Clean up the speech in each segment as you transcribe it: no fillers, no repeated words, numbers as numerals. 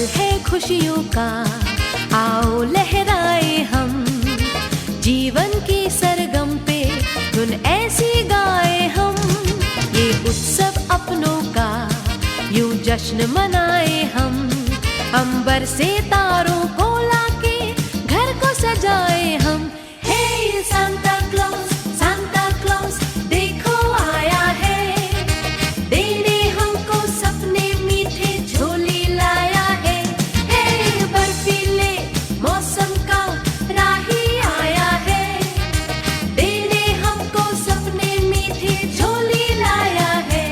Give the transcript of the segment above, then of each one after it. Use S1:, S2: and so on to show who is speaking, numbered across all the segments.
S1: है खुशियों का, आओ लहराए हम। जीवन की सरगम पे धुन ऐसी गाए हम। ये उत्सव अपनों का यूं जश्न मनाए हम। अंबर से तारों को लाके घर को सजाए हम। हे सांता क्लॉस देखो आया है, देने हमको सपने मीठे झोली लाया है। हे बर्फीले मौसम का राही आया है, देने हमको सपने मीठे झोली लाया है।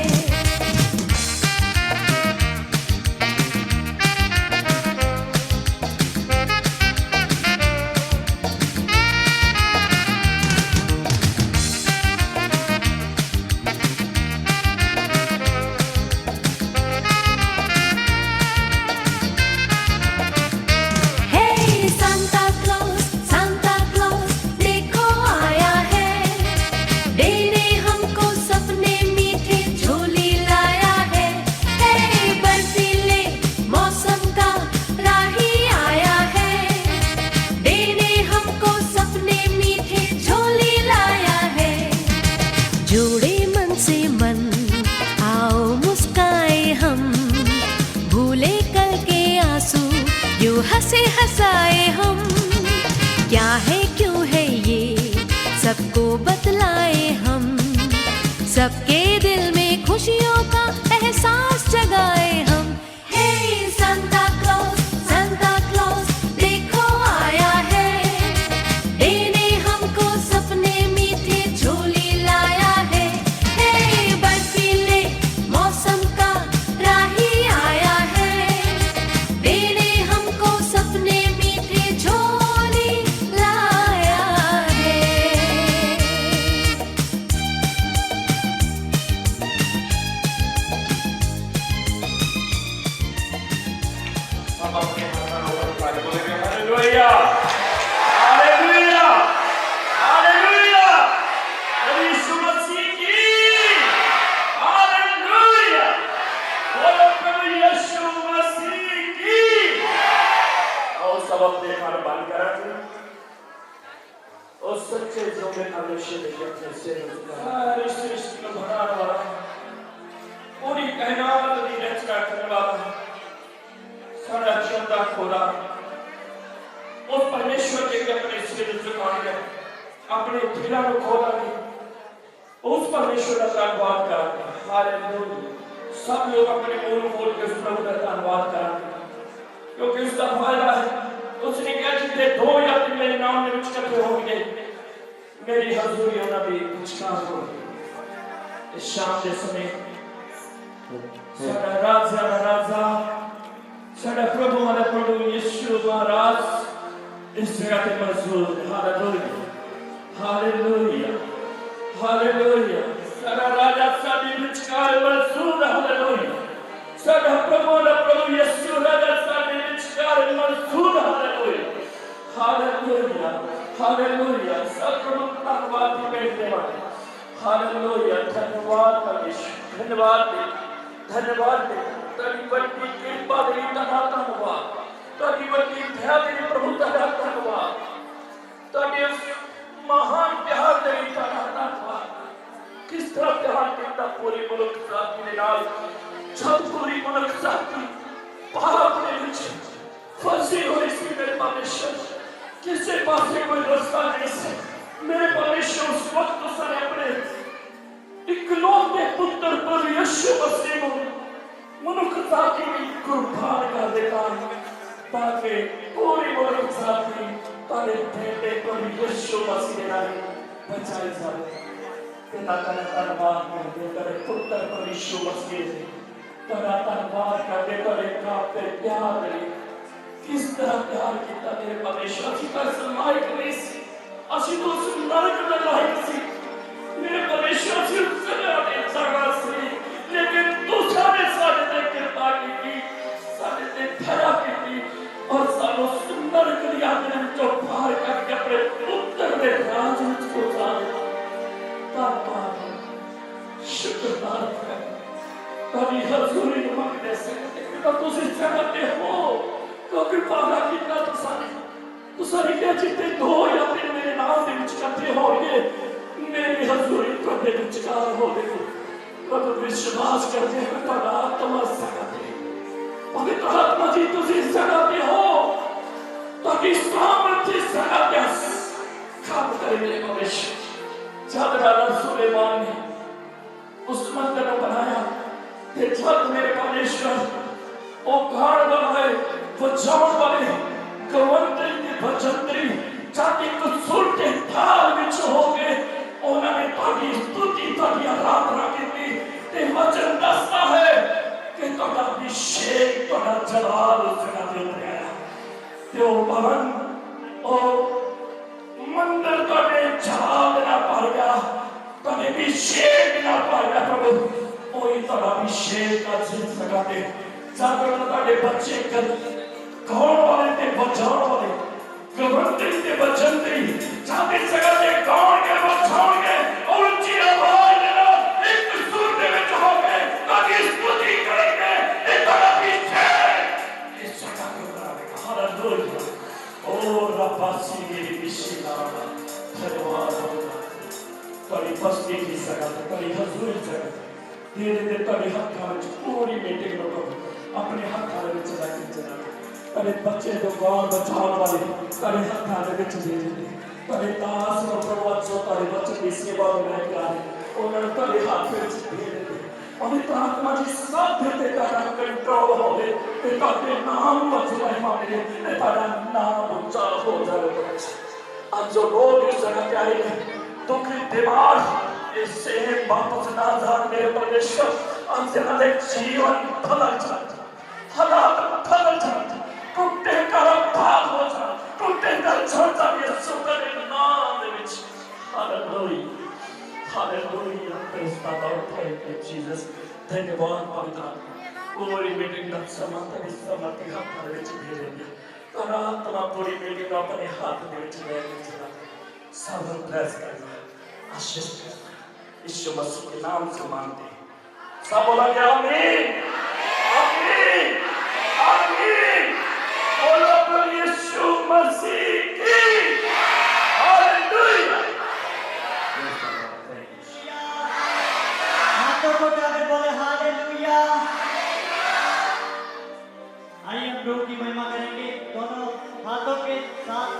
S1: जोड़े मन से मन, आओ मुस्काए हम। भूले कल के आंसू यूं हंसे हंसाए हम। क्या है क्यों है ये सबको बतलाए हम। सबके दिल में खुशियों का एहसास जगाए हम। हे सांता क्लॉस देखो आया है, देने हमको सपने मीठे झोली लाया है। हे बर्फीले मौसम का राही आया है, देने हमको सपने मीठे झोली लाया है।
S2: हालेलुया, हालेलुया, हालेलुया, यीशु मसीह की हालेलुया, बोलो प्रभु यीशु मसीह की। और सब अपने हाथ बांध कर रखें और सच्चे जो में हमेशा लेके अपने सिर सारे सृष्टि को बनाने वाला, पूरी कायनात की रचना करने वाला, सारा चंदा खोला उस परमेश्वर के अपने सिर झुकाने, अपने दिलों को खोला के उस परमेश्वर का धन्यवाद करेंगे। हालेलुया, सब लोग अपने मुंह खोल के उस प्रभु का धन्यवाद करेंगे, क्योंकि उसका फायदा है। उसने कहा जितने दो या तीन मेरे नाम में इकट्ठे होंगे, मेरी हजूरी होना भी कुछ ना होगी। इस शाम के समय सारा राजा सारा प्रभु हमारा प्रभु यीशु महाराज इस जगह पे मौजूद है। हालेलुया, हालेलुया, हालेलुया, सारा राजा साडी विचकार मौजूद है। हालेलुया, सारा प्रभु यीशु राजा साडी विचकार मौजूद है। हालेलुया, हालेलुया, हालेलुया, सब प्रभु धन्यवाद देने वाले। हालेलुया, धन्यवाद परमेश्वर, धन्यवाद तेरी बड़ी कृपा तेरी धन्यवाद, तेरी बड़ी दया तेरी प्रभु धन्यवाद, तेरी महान प्यार तेरी धन्यवाद। किस तरह प्यार करता पूरी मुल्क साथी ने नाल, जब पूरी मुल्क साथी पाप ने विच फंसी हुई सी मेरे परमेश्वर, किसी पासे कोई रास्ता नहीं से। मेरे परमेश्वर उस वक्त उसने अपने इकलौते पुत्र पर यीशु मसीह को मनुष्यता की कुर्बान कर देता है, ताकि पूरी मुल्क साथी तारे बेटे पर यीशु मसीह ने बचाई जाए। तेरा धन्यवाद करते तेरे पुत्र पर यीशु मसीह ने, तेरा धन्यवाद करते तेरे काफे प्यार ने। किस तरह प्यार किया तेरे परमेश्वर, असी तो लायक नहीं सी, असी तो उस नरक में लायक सी। मेरे परमेश्वर जी उससे जगह सी, लेकिन तू सारे सारे ते कृपा की, सारे ते दया की और सारो सुंदर करिया मेरे जो बाहर करके अपने पुत्र ने राज में पहुंचा दिया। धन्यवाद, शुक्रगुजार है, तारी हजूरी में मांगने से तो तुझे चाहते हो। स्वर्ग जिते दो या तीन मेरे नाम के विच इकट्ठे होंगे मेरी हजूरी तुहाडे विचकार होवेगी प्रभु विश्वास करते हैं तुहाडा आत्मा सगाते पवित्र आत्मा जी तुसी सगाते हो ताकि सामर्थ्य सगाते काम करे मेरे भविष्य जब राजा सुलेमान ने उस मंदिर को बनाया ते जब मेरे परमेश्वर ओ गाड़ बनाए बचाव वाले गवंतरी ते भजंतरी जाति कसूर के थाल विच हो गए उन्होंने ताकि स्तुति ताकि आराधना की ते वचन दसता है कि तोड़ा अभिषेक तोड़ा जलाल उस जगह पे उतराया ते ओ भवन ओ मंदिर तोड़े जलाल ना पाया तोड़े अभिषेक ना पाया प्रभु ओही तोड़ा अभिषेक का जिस जगह पे जाकर तोड़े बच्चे कर कौन वाले ते बचाव वाले गवंतरी ते बचंतरी जाते जगह पे कौन के बचाव के और ऊंची आवाज देना एक सुर दे विच हो गए ताकि स्तुति करेंगे एक तोड़ा अभिषेक इस जगह पे उतराएगा हालेलुया ओ रब्बासी मेरी विशिला धन्यवाद होगा तोड़ी बस्ती की जगह तोड़ी हजूरी जगह धीरे धीरे तोड़ी हाथों में पूरी मीटिंग लोगों अपने हाथों में चला के चला तोड़े बच्चे जो गौर बचाव वाले तोड़े हाथों में चले जाते तोड़े दास और प्रवचन तोड़े बच्चे की सेवा में रहते हैं उन्होंने तोड़े हाथ में चले जाते पवित्र आत्मा जी सब देते तारा कंट्रोल हो ले ते ताके नाम वचन माने ते तारा नाम ऊंचा हो जाए आज जो लोग इस जगह पे आए हैं दुखी बीमार इससे वापस ना जान मेरे परमेश्वर अंजना जीवन फलक जाता हालात फलक जाता टूटे कर भाग हो जा टूटे कर छोड़ जा यीशु के नाम दे विच hallelujah hallelujah praise the Lord thank you Jesus धन्यवाद पवित्र पूरी मीटिंग का समाप्त इस समाप्ति हाथ में दे देंगे तारा तमा पूरी मीटिंग अपने हाथ में ले चला सब ब्लेस करना आशीष करना यीशु मसीह के नाम से मांगते हैं सब बोला क्या आमीन आमीन आमीन बोलो प्रभु यीशु मसीह की हालेलुया
S3: हाथों को उठाकर बोले हालेलुया आइए हम प्रभु की महिमा करेंगे दोनों हाथों के साथ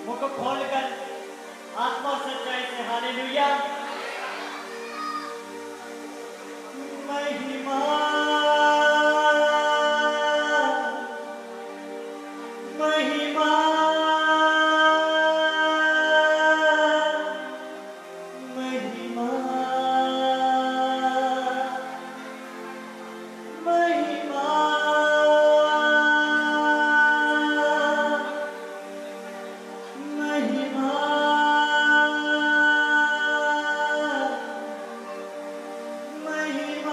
S3: मुंह को खोलकर आत्मा और सच्चाई से हालेलुया महिमा महिमा महिमा महिमा महिमा महिमा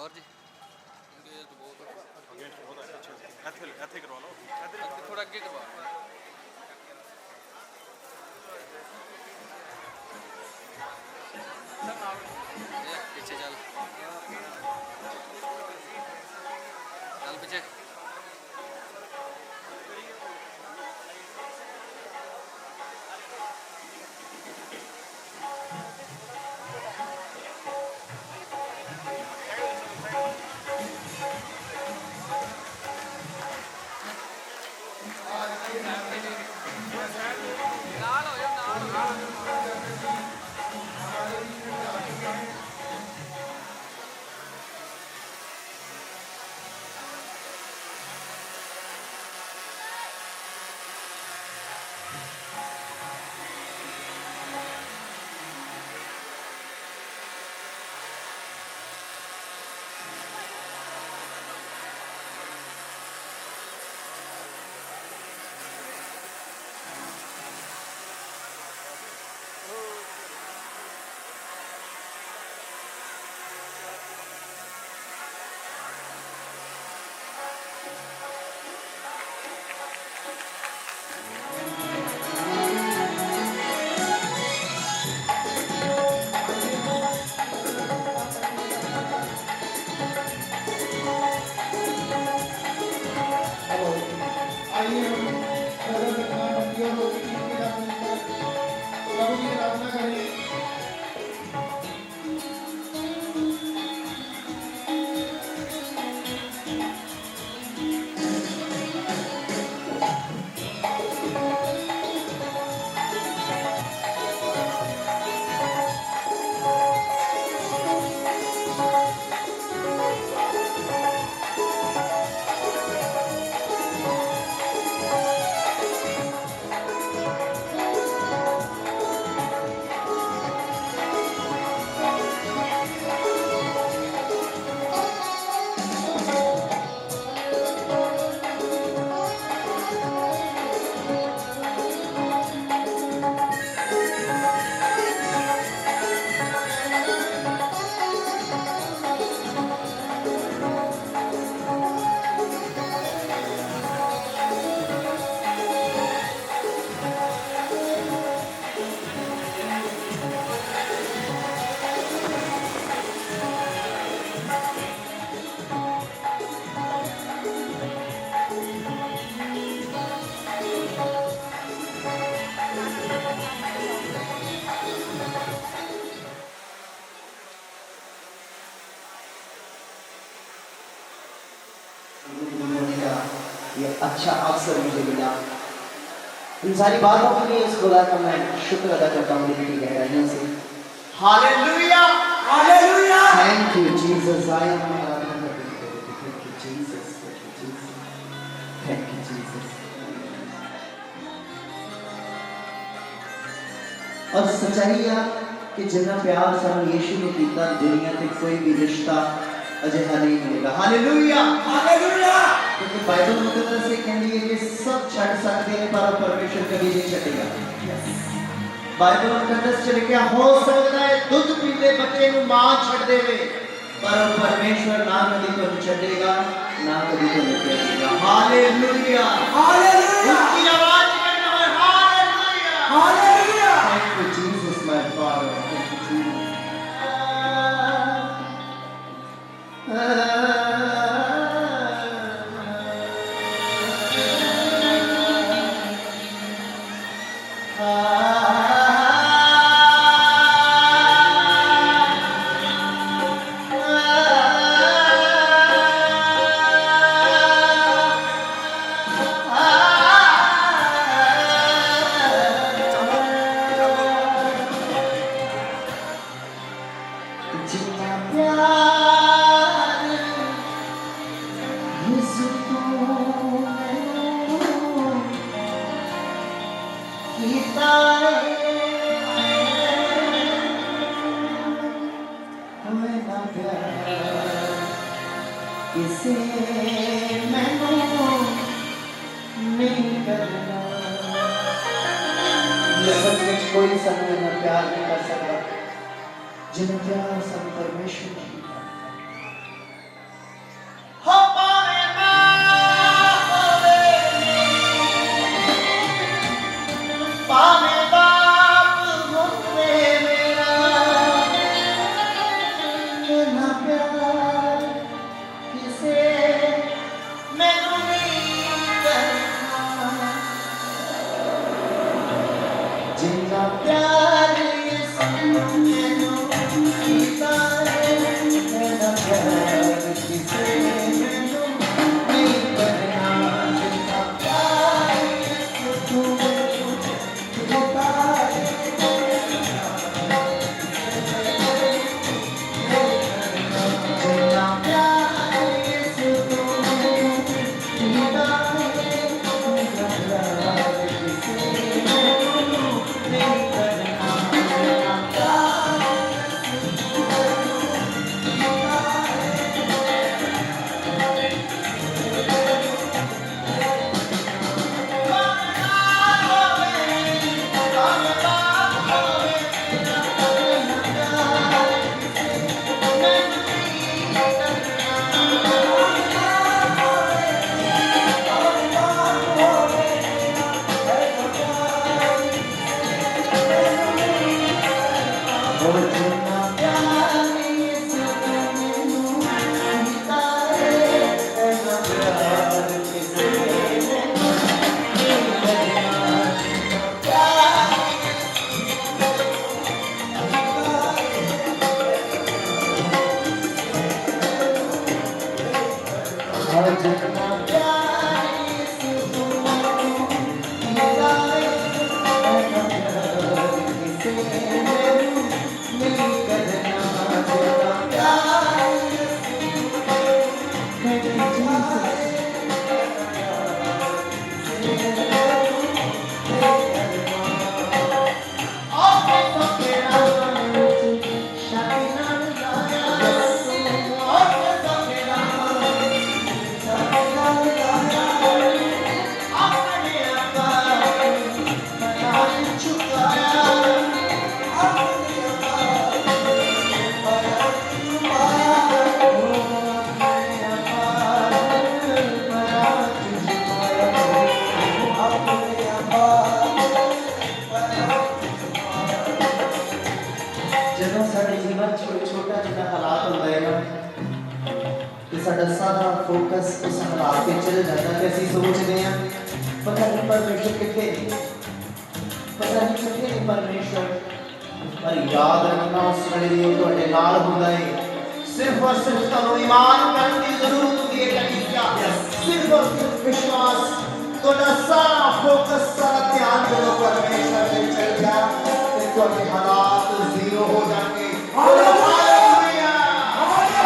S4: और जी
S5: ਇੱਥੇ ਕਰਵਾ ਲਓ
S4: थोड़ा अगे करवा पीछे चल चल पीछे
S6: ये अच्छा अवसर मुझे मिला। इन सारी बातों के लिए इस खुदा का मैं शुक्र अदा करता हूँ दिल की गहराइयों से। Hallelujah, hallelujah. Thank you Jesus. I am thank you Jesus, thank you Jesus. और सच्चाई है कि जितना प्यार सानू यीशु ने कीता दुनिया ते कोई भी रिश्ता अजिहा नहीं मिलेगा। Hallelujah, hallelujah. क्योंकि बाइबल मुकद्दस से कहती है कि सब छड़ सकते हैं पर परमेश्वर कभी नहीं छड़ेगा। बाइबल मुकद्दस च लिखा हो सकता है दूध पीते बच्चे को मां छड़ देवे पर परमेश्वर ना कभी तो छड़ेगा ना कभी तो छड़ेगा। Hallelujah, hallelujah. उसकी आवाज करना है hallelujah, hallelujah. Thank you Jesus my father, thank you Jesus. कोई समय में प्यार नहीं कर सकता जिन्हें प्यार सब परमेश्वर की। को संभला के चल जाता है। ऐसी सोचते हैं पता नहीं परमेश्वर कितने, पता नहीं कितने परमेश्वर, पर याद रखना उस वेले दी ਤੁਹਾਡੇ ਨਾਲ ਹੁੰਦਾ है। सिर्फ और सिर्फ ਤੁਹਾਨੂੰ ईमान करने की जरूरत होती है कलीसिया। सिर्फ और सिर्फ विश्वास, ਤੁਹਾਡਾ सारा फोकस, सारा ध्यान जो परमेश्वर पे चल गया तो ਤੁਹਾਡੇ हालात जीरो हो जाएंगे। Hallelujah, hallelujah.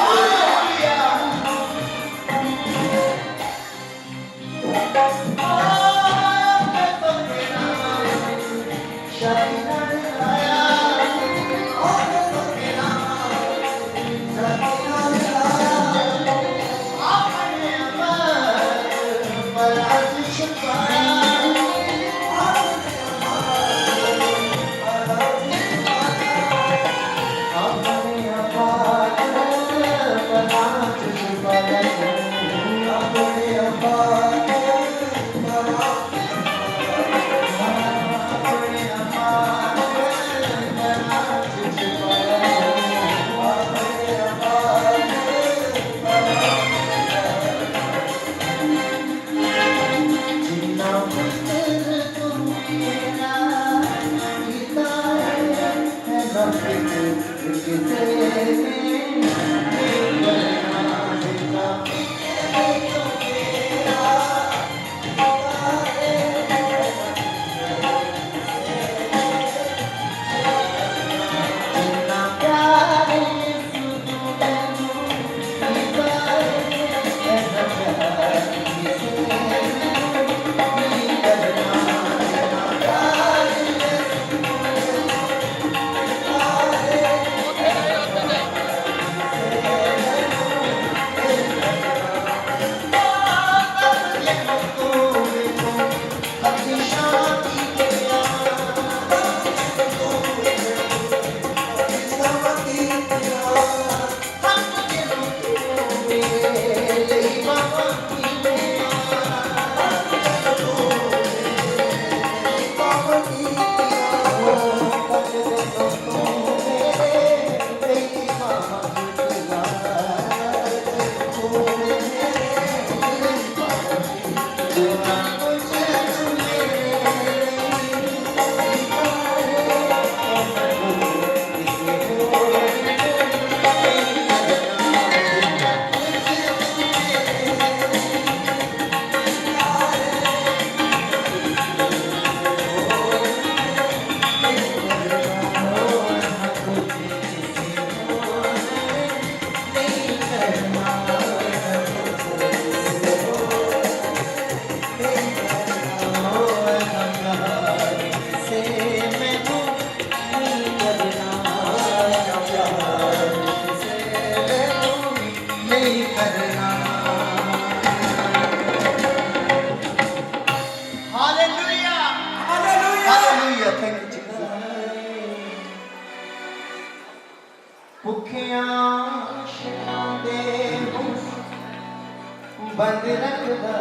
S6: बंद रखदा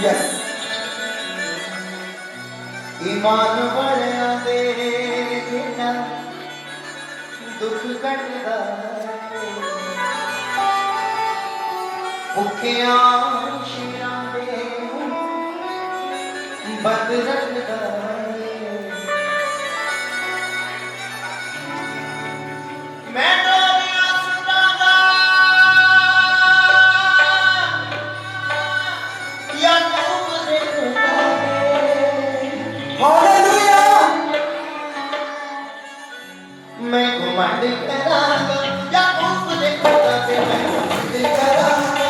S6: है ईमान वालियां दे जिन्ना दुख कटदा भुखियां शेरां दे बंद रखदा मैं घुमंड करांगा या ऊपर खुदा से मैं घुमंड करांगा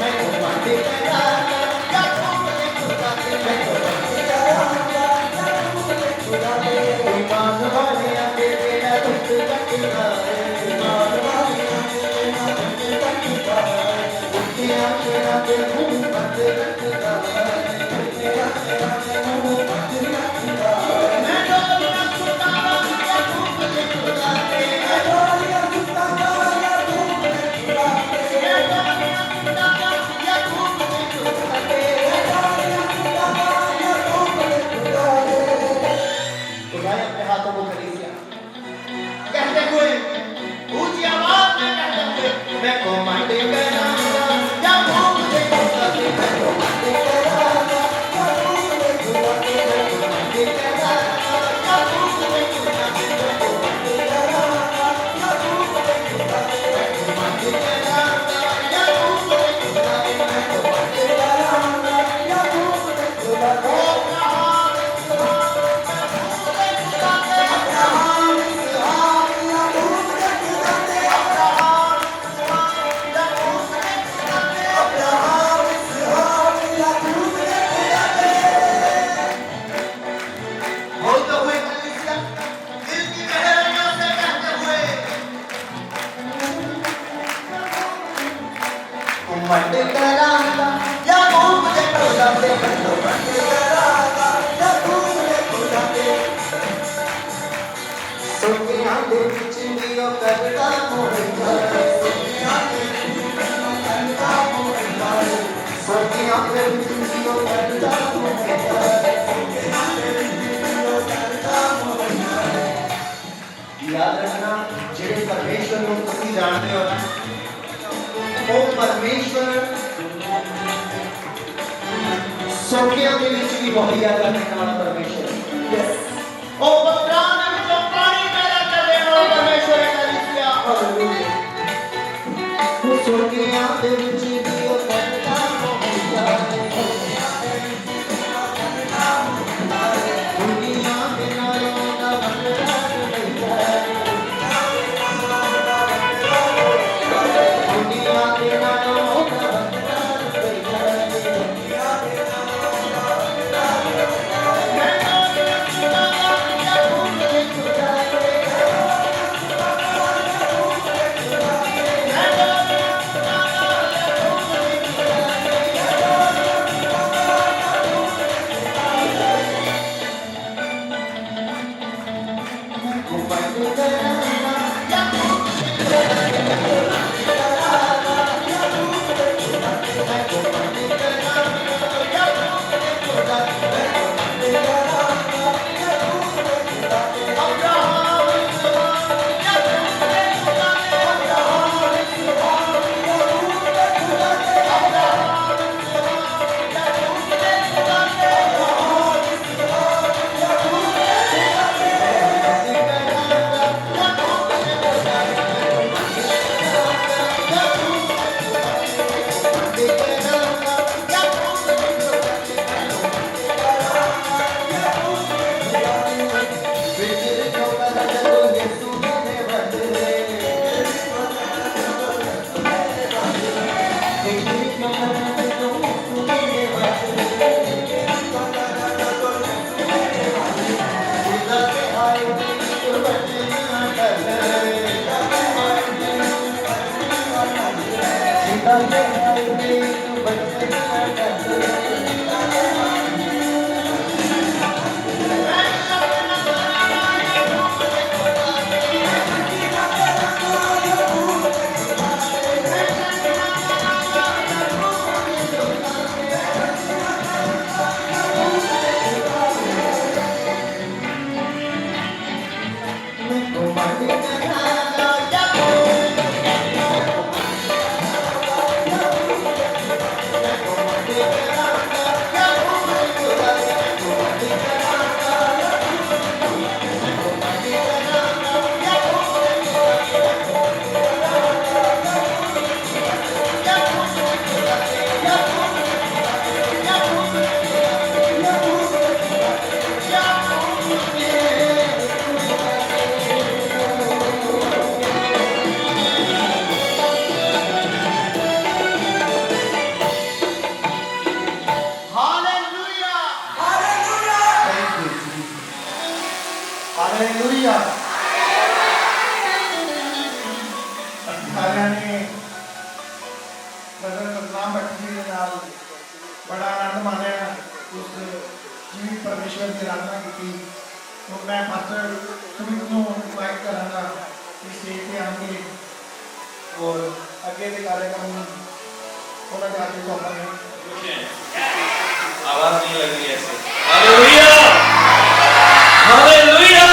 S6: मैं घुमंड करांगा या ऊपर खुदा से मैं घुमंड करांगा खुदा दे ईमान वालियां दे तेरा दुख कटदा ईमान वालियां दे तेरा दुख कटदा दुखियां तेरा दे मुंह बंद रखदा दुखियां तेरा दे मुंह बंद रखदा मैं डोलियां सुनावा मैं को मांडे बंद करांगा याकूब दे खुदा ते मैं बंद करांगा याकूब दे खुदा ते सोनिया दे विच वीओ करदा मोहिंदा सोनिया दे विच वीओ करदा मोहिंदा सोनिया दे विच वीओ करदा मोहिंदा सोनिया दे विच वीओ करदा मोहिंदा याद रखना जेड़े परमेश्वर को तुसी जानते हो ना वो परमेश्वर सोनिया दे विच भी बहुरिया करने वाला परमेश्वर यस ओ बकरा ने जो पानी पैदा करने वाला परमेश्वर है हालेलुया हालेलुया वो सोनिया दे विच भी ओ करता मोहिया सोनिया दे विच भी ओ करता मोहिया दुनिया के नालों दा बंदा दुनिया के नालों दा
S7: हालेलुया सारिਆਂ ने ब्रदर सतनाम भट्टी जी के नाल बड़ा आनंद मानिया उस जीवित परमेश्वर की आराधना की तो मैं पास्टर सुमित को इनवाइट करांगा कि स्टेज पे आएंगे और आगे के कार्यक्रम थोड़ा जाके तो अपने
S2: आवाज नहीं लग रही ऐसे हालेलुया हालेलुया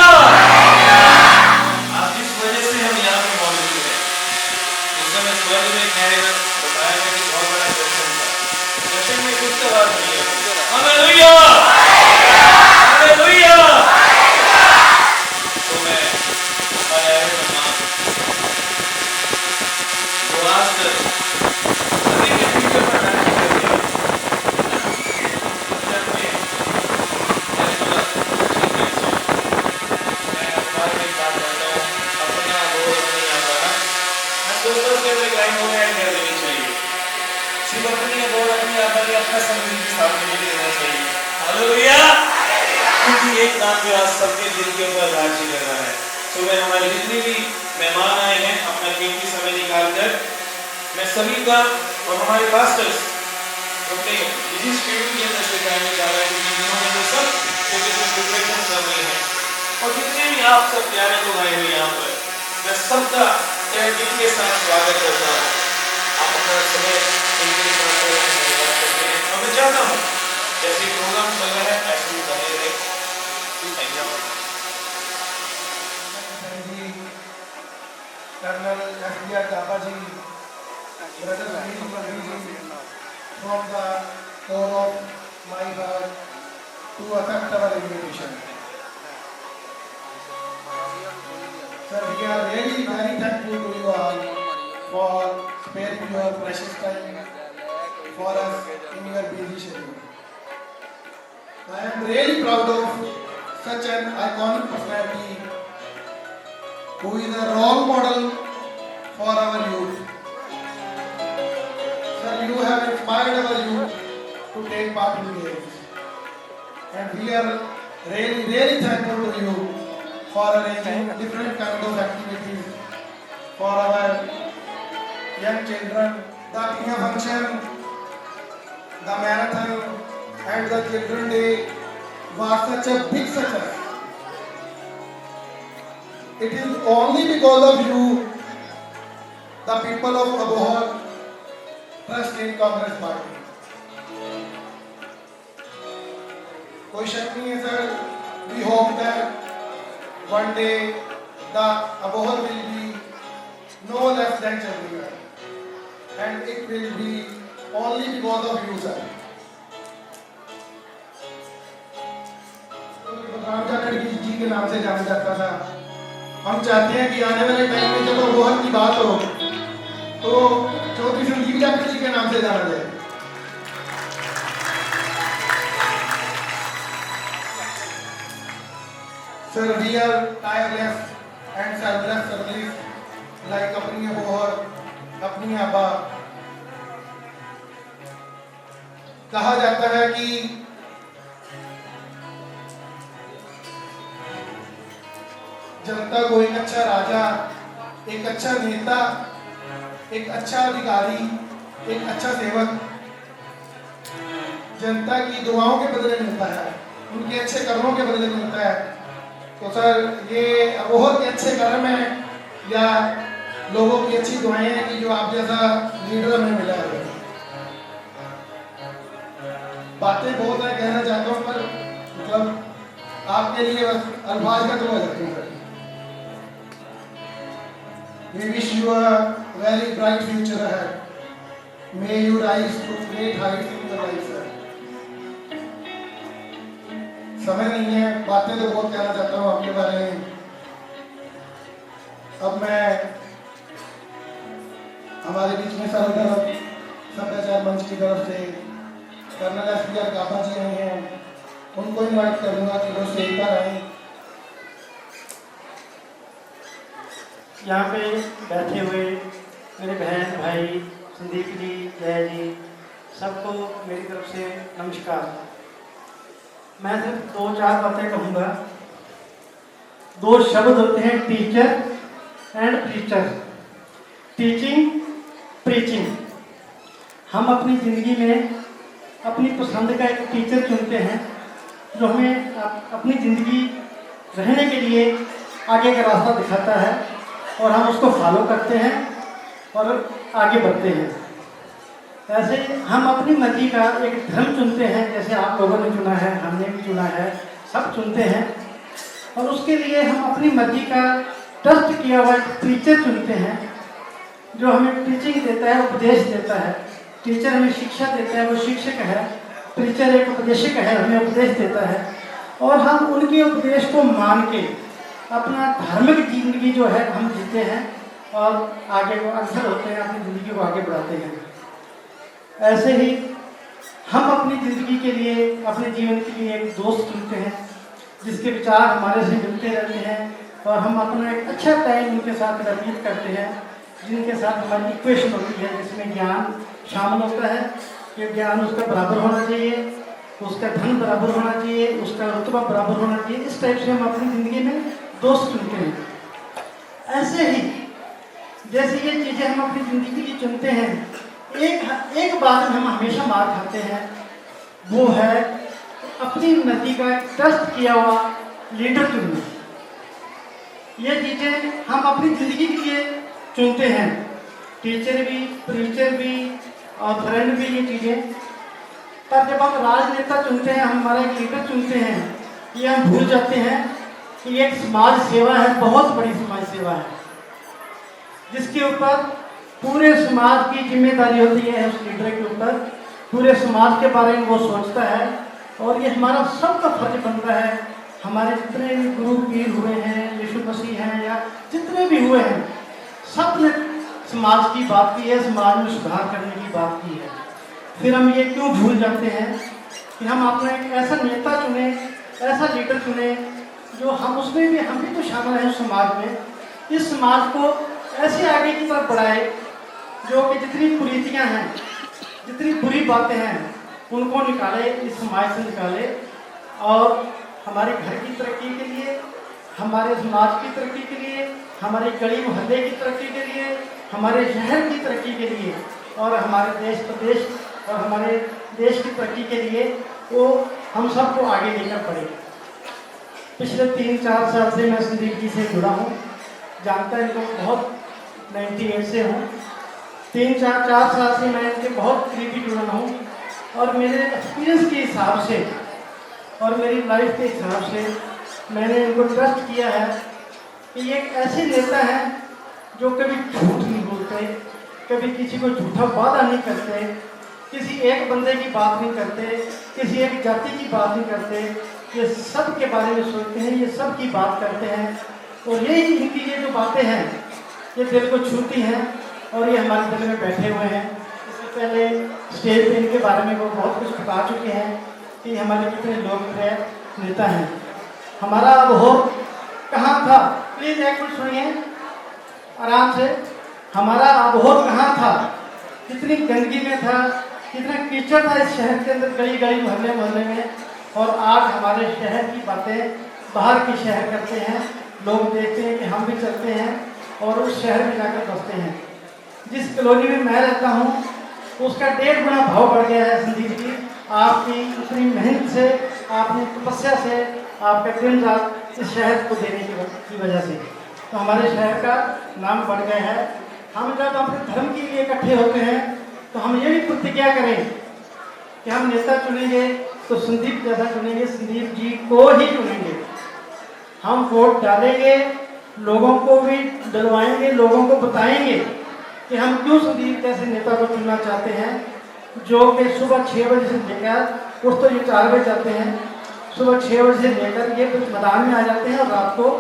S2: आज जिस वजह से हम यहाँ पे मौजूद हैं उस समय स्वर्ग में कहने में बताया गया कि बहुत बड़ा दर्शन था दर्शन में कुछ तो बात नहीं है हालेलुया हालेलुया तो मैं आया हूँ वो आज सभी के पीछे पढ़ना है एक नाम जो आज सबके दिल के ऊपर राज्य कर रहा है। सुबह हमारे जितने भी मेहमान आए हैं अपना कीमती समय निकालकर
S7: मैं सभी का और हमारे पास्टर्स अपने बिजी शेड्यूल के अंदर से कहने जा रहा है कि जिन्होंने वो सब फोकस प्रिपरेशन कर रहे हैं और जितने भी आप सब प्यारे लोग आए हुए यहाँ पर मैं सबका तहे दिल के साथ स्वागत करता हूँ। आप अपना समय इनके साथ धन्यवाद करते हैं और मैं चाहता हूँ जैसे प्रोग्राम चल रहा है ऐसे ही बने रहे।
S8: Colonel S.B.R. Dabaji, Brother Sunil Pandit from the core of my heart to accept our invitation. Sir, we are really very thankful to you all for sparing your precious time for us in your busy schedule. I am really proud of such an iconic personality who is a role model for our youth. Sir, you have inspired our youth to take part in games. And we are really thankful to you for arranging different kinds of activities for our young children. The Tina function, the marathon and the children day was such a big success. It is only because of you, the people of Abohar trust in Congress Party. कोई शक नहीं है sir, we hope that one day the Abohar will be no less than Chandigarh, and it will be only because of you, sir. रामजा Khadgi जी के नाम से जाना जाता था। हम चाहते हैं कि आने वाले टाइम में जब अबोहर की बात हो तो चौधरी संदीप जाखड़ जी के नाम से जाना जाए। Sir, we are tireless and selfless service like अपनी अबोहर, अपनी आबा। कहा जाता है कि जनता को एक अच्छा राजा, एक अच्छा नेता, एक अच्छा अधिकारी, एक अच्छा सेवक जनता की दुआओं के बदले मिलता है, उनके अच्छे कर्मों के बदले मिलता है। तो सर, ये अबोहर के अच्छे कर्म हैं या लोगों की अच्छी दुआएं हैं कि जो आप जैसा लीडर हमें मिला है। बातें बहुत है, कहना चाहता हूँ, पर मतलब आपके लिए बस अल्फाज का तो रखूँ sir. We wish you a very bright future ahead. May you rise to great heights in your life, sir. समय नहीं है, बातें तो बहुत कहना चाहता हूँ आपके बारे में। अब मैं हमारे बीच में सर्वधर्म सभ्याचार मंच की तरफ से कर्नल S.B.R. गाबा जी आए हैं, उनको इनवाइट करूँगा कि वो स्टेज पर आए।
S3: यहाँ पे बैठे हुए मेरे बहन भाई संदीप जी, जय जी, सबको मेरी तरफ से नमस्कार। मैं सिर्फ 2-4 बातें कहूँगा। 2 शब्द होते हैं, teacher and preacher. Teaching, preaching. हम अपनी ज़िंदगी में अपनी पसंद का एक टीचर चुनते हैं जो हमें अपनी ज़िंदगी रहने के लिए आगे का रास्ता दिखाता है और हम उसको फॉलो करते हैं और आगे बढ़ते हैं। ऐसे हम अपनी मर्जी का एक धर्म चुनते हैं, जैसे आप लोगों ने चुना है, हमने भी चुना है, सब चुनते हैं। और उसके लिए हम अपनी मर्जी का ट्रस्ट किया हुआ एक टीचर चुनते हैं जो हमें टीचिंग देता है, उपदेश देता है। टीचर हमें शिक्षा देता है, वो शिक्षक है। टीचर एक उपदेशक है, हमें उपदेश देता है और हम उनके उपदेश को मान के अपना धार्मिक जिंदगी जो है हम जीते हैं और आगे को अग्रसर होते हैं, अपनी ज़िंदगी को आगे बढ़ाते हैं। ऐसे ही हम अपनी ज़िंदगी के लिए, अपने जीवन के लिए एक दोस्त चुनते हैं जिसके विचार हमारे से मिलते रहते हैं और हम अपना एक अच्छा टाइम उनके साथ व्यतीत करते हैं, जिनके साथ हमारी इक्वेशन होती है, जिसमें ज्ञान शामिल होता है कि ज्ञान उसका बराबर होना चाहिए, उसका धन बराबर होना चाहिए, उसका रुतबा बराबर होना चाहिए। इस टाइप से हम अपनी ज़िंदगी में दोस्त चुनते हैं। ऐसे ही जैसे ये चीज़ें हम अपनी ज़िंदगी के लिए चुनते हैं, एक बात में हम हमेशा मार खाते हैं, वो है अपनी उन्नति का ट्रस्ट किया हुआ लीडर चुनना। ये चीज़ें हम अपनी ज़िंदगी के लिए चुनते हैं, टीचर भी, प्रीचर भी और फ्रेंड भी, ये चीज़ें। पर जब हम राजनेता चुनते हैं, हमारा एक लीडर चुनते हैं, ये हम भूल जाते हैं कि ये एक समाज सेवा है, बहुत बड़ी समाज सेवा है, जिसके ऊपर पूरे समाज की जिम्मेदारी होती है उस लीडर के ऊपर। पूरे समाज के बारे में वो सोचता है और ये हमारा सबका फर्ज बनता है। हमारे जितने भी गुरु पीर हुए हैं, यीशु मसीह हैं या जितने भी हुए हैं, सब ने समाज की बात की है, समाज में सुधार करने की बात की है। फिर हम ये क्यों भूल जाते हैं कि हम अपना एक ऐसा नेता चुने, ऐसा लीडर चुने जो हम उसमें भी, हम भी तो शामिल हैं समाज में, इस समाज को ऐसे आगे की तरफ बढ़ाए जो कि जितनी कुरीतियाँ हैं, जितनी बुरी बातें हैं, उनको निकाले, इस समाज से निकाले और हमारे घर की तरक्की के लिए, हमारे समाज की तरक्की के लिए, हमारे गली मोहल्ले की तरक्की के लिए, हमारे शहर की तरक्की के लिए और हमारे देश प्रदेश और हमारे देश की तरक्की के लिए वो हम सबको आगे लेकर बढ़े। पिछले 3-4 साल से मैं संदीप जी से जुड़ा हूँ, जानता इनको बहुत 98 से हूँ। 3-4 साल से मैं इनके बहुत करीबी जुड़ा हूँ और मेरे एक्सपीरियंस के हिसाब से और मेरी लाइफ के हिसाब से मैंने इनको ट्रस्ट किया है कि ये एक ऐसे नेता हैं जो कभी झूठ नहीं बोलते, कभी किसी को झूठा वादा नहीं करते, किसी एक बंदे की बात नहीं करते, किसी एक जाति की बात नहीं करते, ये सब के बारे में सोचते हैं, ये सब की बात करते हैं और ये इनकी ये जो बातें हैं ये दिल को छूती हैं और ये हमारे दिल में बैठे हुए हैं। इससे पहले स्टेज पे इनके बारे में वो बहुत कुछ बता चुके हैं कि हमारे कितने लोकप्रिय नेता हैं। हमारा अबोहर कहाँ था, प्लीज़ एक मिनट सुनिए आराम से। हमारा अबोहर कहाँ था, कितनी गंदगी में था, कितना कीचड़ था इस शहर के अंदर, गली गली मोहल्ले मोहल्ले में, और आज हमारे शहर की बातें बाहर के शहर करते हैं, लोग देखते हैं कि हम भी चलते हैं और उस शहर में जाकर बसते हैं। जिस कॉलोनी में मैं रहता हूँ उसका 1.5 गुना भाव बढ़ गया है संदीप जी, आपकी उतनी मेहनत से, आपने तपस्या से, आपका दिन रात इस शहर को देने की वजह से तो हमारे शहर का नाम बढ़ गया है। हम जब अपने धर्म के लिए इकट्ठे होते हैं तो हम ये भी प्रतिज्ञा करें कि हम नेता चुनेंगे तो संदीप जैसा चुनेंगे, संदीप जी को ही चुनेंगे। हम वोट डालेंगे, लोगों को भी डलवाएंगे, लोगों को बताएंगे कि हम क्यों संदीप जैसे नेता को चुनना चाहते हैं, जो कि सुबह 6 बजे से लेकर, उस तो ये 4 बजे जाते हैं, सुबह 6 बजे से लेकर ये मैदान में आ जाते हैं और रात को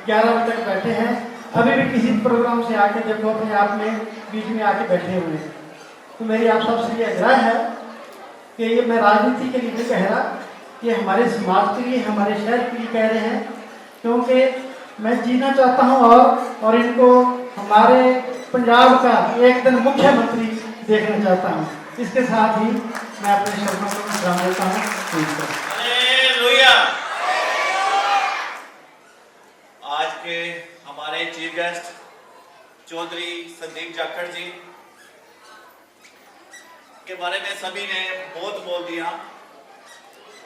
S3: 11 बजे तक बैठे हैं। अभी भी किसी प्रोग्राम से आके देखो अपने आप में बीच में आके बैठे हुए हैं। तो मेरी आप सबसे ये राय है कि ये मैं राजनीति के लिए नहीं कह रहा, ये हमारे समाज के लिए, हमारे शहर के लिए कह रहे हैं, क्योंकि मैं जीना चाहता हूँ और इनको हमारे पंजाब का एक दिन मुख्यमंत्री देखना चाहता हूँ। इसके साथ ही मैं अपने शब्दों को विराम देता हूँ।
S5: हालेलुया। आज के हमारे चीफ गेस्ट चौधरी संदीप जाखड़ जी के बारे में सभी ने बहुत बोल दिया।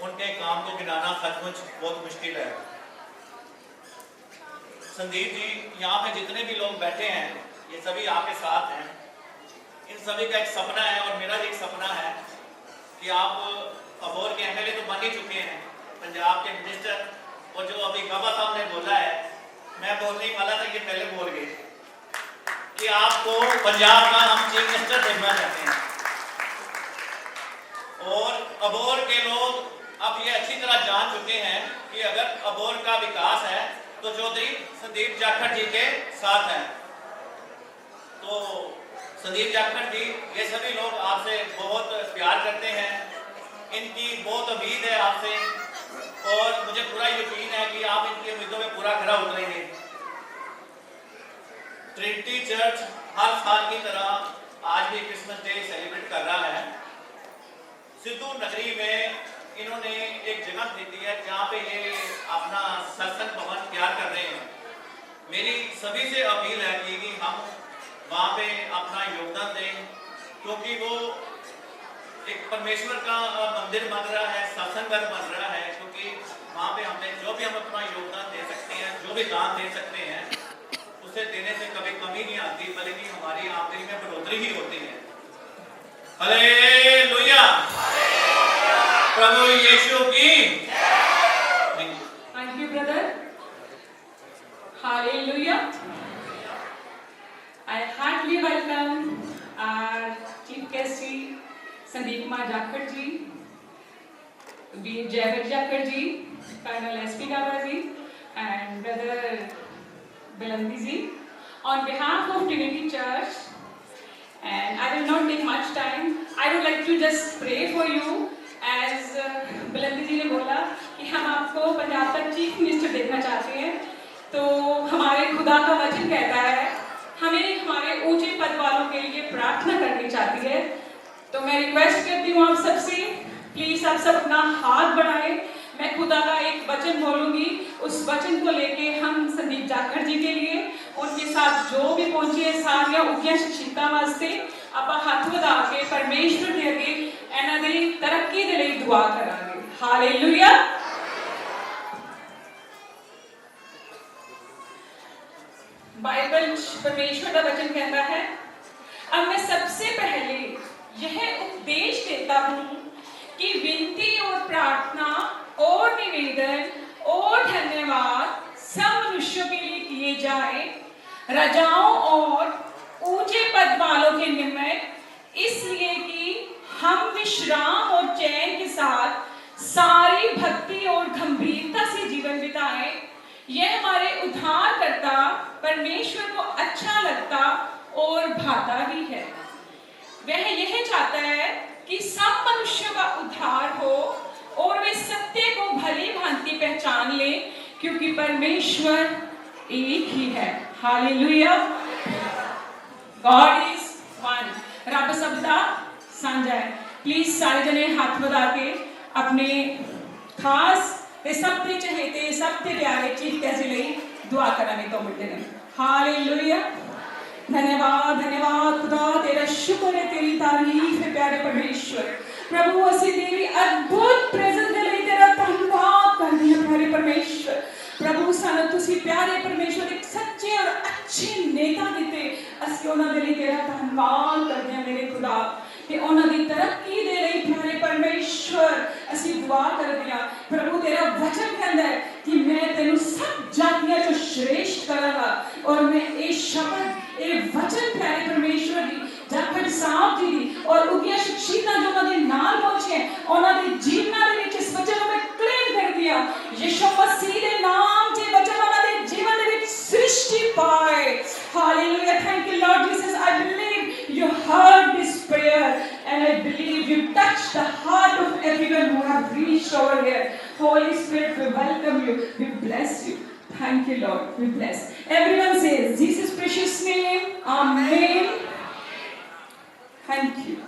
S5: उनके काम को गिनाना सचमुच बहुत मुश्किल है। संदीप जी, यहाँ पे जितने भी लोग बैठे हैं ये सभी आपके साथ हैं। इन सभी का एक सपना है और मेरा भी एक सपना है कि आप अबोहर के एमएलए तो बन ही चुके हैं, पंजाब के मिनिस्टर, और जो अभी बाबा साहब ने बोला है, मैं बोलने वाला था, ये पहले बोल गए कि आपको पंजाब का हम चीफ मिनिस्टर देखना चाहते हैं। और अबोहर के लोग अब ये अच्छी तरह जान चुके हैं कि अगर अबोहर का विकास है तो चौधरी संदीप जाखड़ जी के साथ हैं। तो संदीप जाखड़ जी, ये सभी लोग आपसे बहुत प्यार करते हैं, इनकी बहुत उम्मीद है आपसे और मुझे पूरा यकीन है कि आप इनकी उम्मीदों में पूरा खरा उतरेंगे। ट्रिनिटी चर्च हर साल की तरह आज भी क्रिसमस डे सेलिब्रेट कर रहा है। सिद्धू नगरी में इन्होंने एक जगह खरीदी है जहाँ पे ये अपना सत्संग भवन तैयार कर रहे हैं। मेरी सभी से अपील है कि हम वहाँ पे अपना योगदान दें, क्योंकि वो एक परमेश्वर का मंदिर बन रहा है, सत्संग घर बन रहा है। क्योंकि वहाँ पे हमने जो भी हम अपना योगदान दे सकते हैं, जो भी दान दे सकते हैं, उसे देने से कभी कमी नहीं आती, बल्कि हमारी आमदनी में बढ़ोतरी ही होती है। हालेलुया, प्रभु यीशु की।
S9: Thank you, brother. Hallelujah. I heartily welcome our Chief Guest ji, Sandeep Kumar Jakhar ji, Veer Jaiveer Jakhar ji, Colonel S.P. Gaba ji, and Brother Belandi ji. On behalf of Trinity Church, and I will not take much time, I would like to just pray for you. As Belandi ji ने बोला कि हम आपको पंजाब तक chief minister देखना चाहते हैं, तो हमारे खुदा का वचन कहता है हमें हमारे ऊंचे पद वालों के लिए प्रार्थना करनी चाहती है। तो मैं रिक्वेस्ट करती हूँ आप सबसे, प्लीज आप सब अपना हाथ बढ़ाएं। मैं खुदा का एक वचन बोलूंगी, उस वचन को लेके हम संदीप जाखड़ जी के लिए, उनके साथ जो भी पहुंचे हैं सारिया उगिया शिक्षिता वास्ते ਆਪਾਂ ਹੱਥ ਵਧਾ ਕੇ ਪਰਮੇਸ਼ਵਰ ਦੇ ਅੱਗੇ ਇਹਨਾਂ ਦੀ ਤਰੱਕੀ ਦੇ ਲਈ ਦੁਆ ਕਰਾਂਗੇ। ਹਾਲੇਲੂਇਆ। बाइबल परमेश्वर का वचन कहता है, अब मैं सबसे पहले यह उपदेश देता हूँ कि विनती और प्रार्थना और निवेदन और धन्यवाद सब मनुष्यों के लिए किए जाए, रजाओं और ऊंचे पद वालों के निमित्त, इसलिए कि हम विश्राम और चैन के साथ सारी भक्ति और गंभीरता से जीवन बिताएं। यह हमारे उद्धारकर्ता परमेश्वर को अच्छा लगता और भाता भी है। वह यह चाहता है कि सब मनुष्यों का उद्धार हो और वे सत्य को भली भांति पहचान ले, क्योंकि परमेश्वर एक ही है। हालेलुया। God is one. रब सबदा सांझा है। प्लीज सारे जने हाथ बढ़ा के अपने खास ते सब ते चहेते सब ते प्यारे चीफ कैसे ਲਈ दुआ कराने तो मिलते हैं। हालेलुया। धन्यवाद धन्यवाद खुदा, तेरा शुक्र है, तेरी तारीफ है प्यारे परमेश्वर। प्रभु ਅਸੀਂ तेरी अद्भुत प्रेजेंस ਦੇ ਲਈ तेरा धन्यवाद करते हैं प्यारे परमेश्वर। प्रभु ਸਾਨੂੰ ਤੁਸੀਂ प्यारे परमेश्वर एक सच्चे और अच्छे नेता ਦਿੱਤੇ, ਅਸੀਂ ਉਹਨਾਂ ਦੇ ਲਈ तेरा धन्यवाद करते हैं मेरे खुदा, कि ਉਹਨਾਂ ਦੀ ਤਰੱਕੀ ਦੇ ਲਈ प्यारे परमेश्वर ਅਸੀਂ दुआ करते हैं। प्रभु तेरा वचन कहता है कि मैं तेनू सब जातियां चो श्रेष्ठ करांगा, और मैं ये शब्द ये वचन प्यारे परमेश्वर जी जाखड़ साहब जी दी और उगिया शिक्षिता जो उन्होंने नाल पहुंचे उन्होंने जीवना दे विच इस वचन को मैं क्लेम कर दिया। यीशु मसीह दे नाम जे वचन उन्होंने जीवन दे विच सृष्टि पाए। Hallelujah. Thank you Lord Jesus. I believe you heard this prayer and I believe you touched the heart of everyone who have reached over here. Holy Spirit, we welcome you. We bless you. Thank you, Lord. We bless. Everyone says, Jesus' precious name. Amen. Thank you.